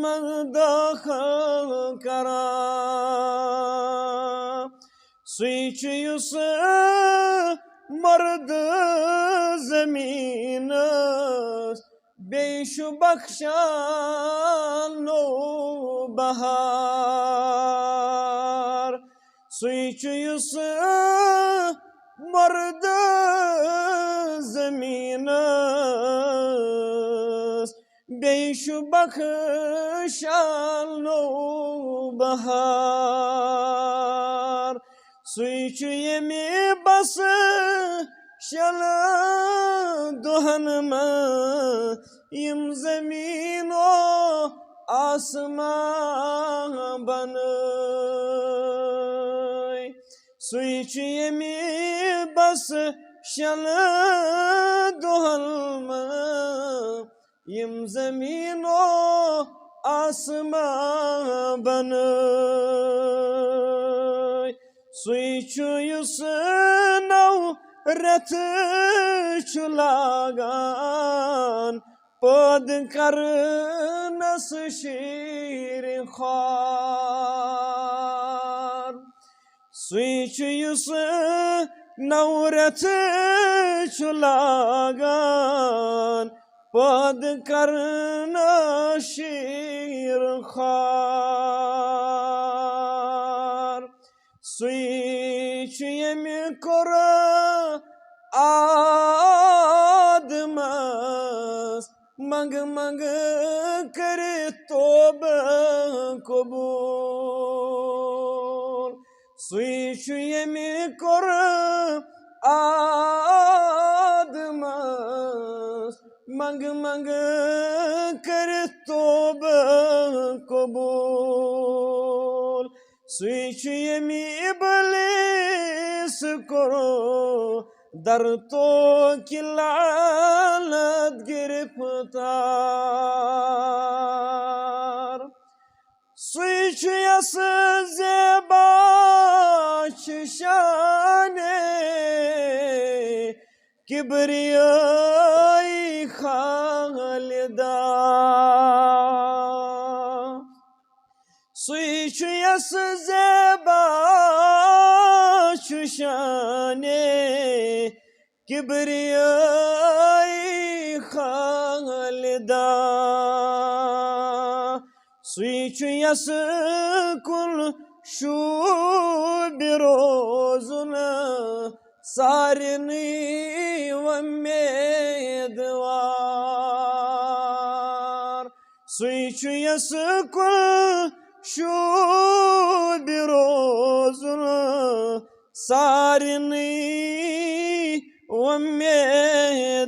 منٛز دٲخل کران سُے چھُ یُس مرد زٔمیٖنَس بیٚیہِ چھُ بخشان نوٚو بہار سُے چھُ یُس مرد زٔمیٖنَس بیٚیہِ چھُ بخشان نوٚو بہار سُے چھُ ییٚمہِ بسہٕ شٮ۪ن دۄہن منٛز یِم زٔمیٖنو آسمان بنٲے سُے چھُ ییٚمہِ بسہٕ شٮ۪ن دۄہن منٛز یِم زٔمیٖنو آسمان بنٲے سُے چھُ یُس نَو رٮ۪تھ چھُ لاگان پٲدٕ کرنس شیٖرِ خوار سُے چھُ یُس نَو رٮ۪تھ چھُ لاگان پٲدٕ کرنس شیٖر خوار سُے چھُ ییٚمہِ کوٚر آدمس منٛگہٕ منٛگہٕ کٔرِتھ توبہٕ قبوٗل سُے چھُ ییٚمہِ کوٚر آدمس منٛگہٕ منٛگہٕ کٔرِتھ توبہٕ قبوٗل سُے چھُ ییٚمہِ اِبلیٖس کوٚر در تو کہِ لعنت گِرفتار سُے چھُ یَس زیبا چھِ شانہِ کِبرِیٲیی خالِدا سُے چھُ یَس زیبا چھُ شانہِ کِبرِیٲیی خالِدا سُے چھُ یَس کُن شوٗبہِ روزُن سارنٕے وۄمیدوار سُے چھُ یَس کُن شوٗبہِ روزُن سارنٕے وۄمیدوار